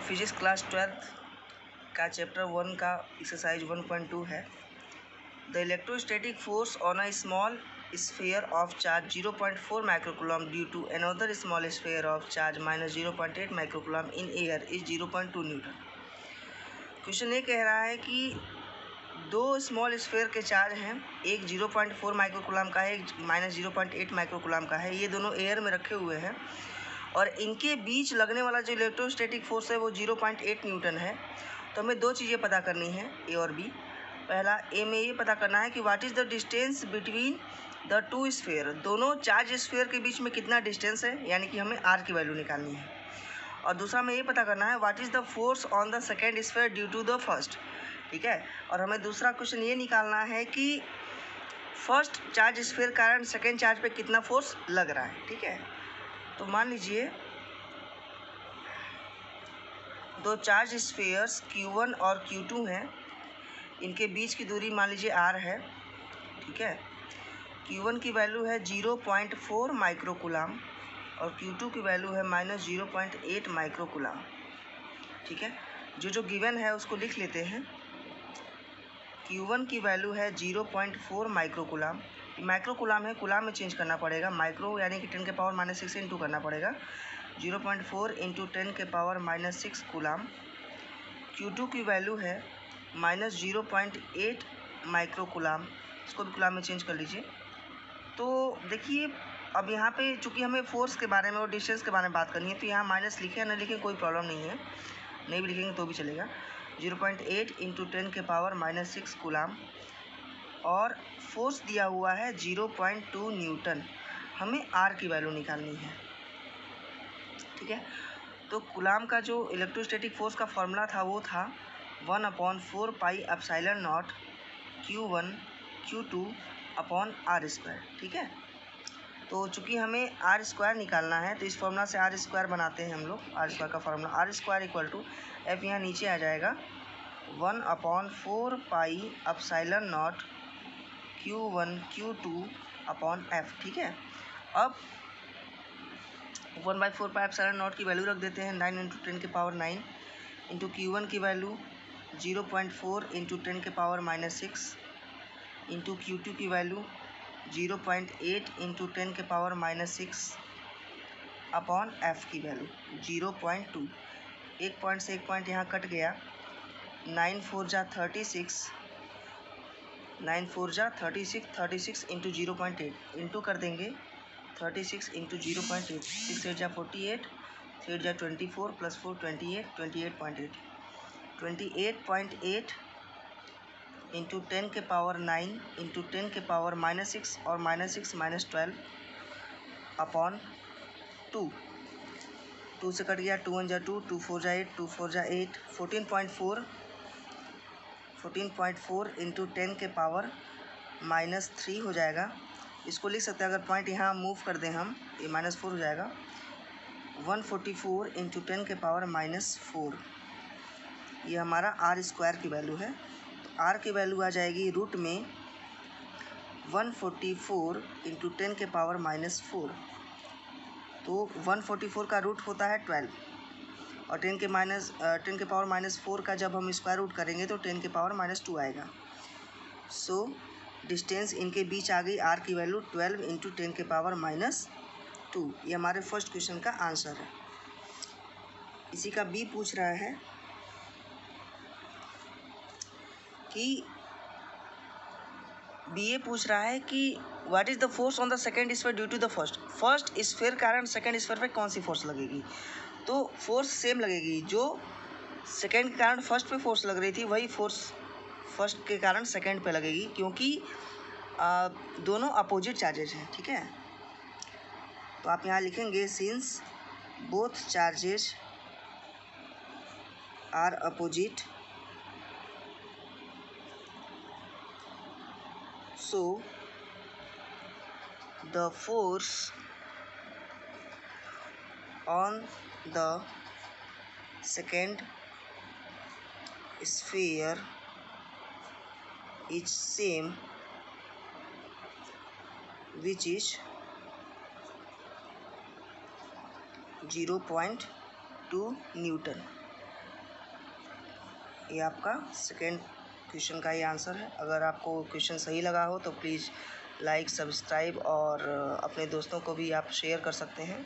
Physics class 12 का chapter 1 का exercise 1.2 है। The electrostatic force on a small sphere of charge 0.4 microcoulomb due to another small sphere of charge -0.8 microcoulomb in air is 0.2 newton. Question ये कह रहा है कि दो स्मॉल स्फीयर के चार्ज हैं, एक 0.4 माइक्रोकूलम का है, एक -0.8 माइक्रोकूलम का है। ये दोनों एयर में रखे हुए हैं और इनके बीच लगने वाला जो इलेक्ट्रोस्टैटिक फोर्स है वो 0.8 न्यूटन है। तो हमें दो चीज़ें पता करनी है, ए और बी। पहला ए में ये पता करना है कि what is the distance between the two sphere, दोनों चार्ज स्फीयर के बीच में कितना डिस्टेंस है, यानी कि हमें आर की वैल्यू निकालनी है। और दूसरा हमें ये पता करना है what is the force on the second sphere due to the first. ठीक है, और हमें दूसरा क्वेश्चन ये निकालना है कि फर्स्ट चार्ज स्फीयर के कारण सेकेंड चार्ज पे कितना फोर्स लग रहा है। ठीक है, तो मान लीजिए दो चार्ज स्फीयर्स Q1 और Q2 हैं, इनके बीच की दूरी मान लीजिए R है। ठीक है, Q1 की वैल्यू है 0.4 माइक्रोकूलम और Q2 की वैल्यू है -0.8 माइक्रोकूलम। ठीक है, जो गिवन है उसको लिख लेते हैं। Q1 की वैल्यू है 0.4 माइक्रोकूलम, माइक्रोकूलम है, कूलम में चेंज करना पड़ेगा, माइक्रो यानी कि 10 के पावर -6 इंटू करना पड़ेगा, 0.4 इंटू 10 के पावर -6 कूलम। Q2 की वैल्यू है -0.8 माइक्रोकूलम, इसको भी कूलम में चेंज कर लीजिए। तो देखिए अब यहाँ पे चूँकि हमें फोर्स के बारे में और डिस्टेंस के बारे में बात करनी है, तो यहाँ माइनस लिखे या न लिखें कोई प्रॉब्लम नहीं है, नहीं भी लिखेंगे तो भी चलेगा। 0.8 इंटू 10 के पावर -6 कूलम और फोर्स दिया हुआ है 0.2 न्यूटन। हमें आर की वैल्यू निकालनी है। ठीक है, तो कूलम का जो इलेक्ट्रोस्टैटिक फोर्स का फॉर्मूला था वो था 1/4 pi epsilon naught Q1 Q2 upon R square. ठीक है, तो चूँकि हमें आर स्क्वायर निकालना है तो इस फॉर्मूला से आर स्क्वायर बनाते हैं हम लोग। आर स्क्वायर का formula R square equal to F, यहाँ नीचे आ जाएगा 1/4 pi epsilon naught Q1 Q2 upon F. ठीक है, अब 1/4 पाई एप्सिलॉन नॉट की वैल्यू रख देते हैं 9 इंटू 10 के पावर 9 इंटू Q1 की वैल्यू 0.4 इंटू 10 के पावर -6 इंटू Q2 की वैल्यू 0.8 इंटू 10 के पावर -6 अपॉन एफ की वैल्यू 0.2। एक पॉइंट से एक पॉइंट यहाँ कट गया, 9 4 जा 36, 9 4 जा 36, 36 इंटू 0.8 इंटू कर देंगे 36 इंटू 0.8, 6 8 जा 48, 3 जा 24 प्लस 4 28, 28.8, 28.8 इंटू 10 के पावर 9 इंटू 10 के पावर -6 और -6 -12 अपॉन 2। 2 से कट गया, 2 1 जा 2, 2 4 जा 8, 2 4 जा 8, 14.4 इंटू 10 के पावर -3 हो जाएगा। इसको लिख सकते हैं, अगर पॉइंट यहाँ मूव कर दें हम, ये -4 हो जाएगा। 144 इंटू 10 के पावर -4, ये हमारा आर स्क्वायर की वैल्यू है। आर की वैल्यू आ जाएगी रूट में 144 इंटू 10 के पावर -4, तो 144 का रूट होता है 12 और 10 के पावर -4 का जब हम स्क्वायर रूट करेंगे तो 10 के पावर -2 आएगा। सो डिस्टेंस इनके बीच आ गई, आर की वैल्यू 12 इंटू 10 के पावर -2। ये हमारे फर्स्ट क्वेश्चन का आंसर है। इसी का बी पूछ रहा है कि बीए पूछ रहा है कि what is the force on the second sphere due to the first sphere कारण सेकेंड स्फीयर पे कौन सी फोर्स लगेगी। तो फोर्स सेम लगेगी, जो सेकेंड के कारण फर्स्ट पे फोर्स लग रही थी वही फोर्स फर्स्ट के कारण सेकेंड पे लगेगी, क्योंकि दोनों अपोजिट चार्जेज हैं। ठीक है, तो आप यहाँ लिखेंगे since both charges are opposite, so the force on the second sphere is same, which is 0.2 Newton. ये आपका सेकेंड क्वेश्चन का ही आंसर है। अगर आपको क्वेश्चन सही लगा हो तो प्लीज़ लाइक, सब्सक्राइब और अपने दोस्तों को भी आप शेयर कर सकते हैं।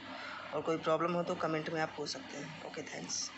और कोई प्रॉब्लम हो तो कमेंट में आप पूछ सकते हैं। Okay, thanks.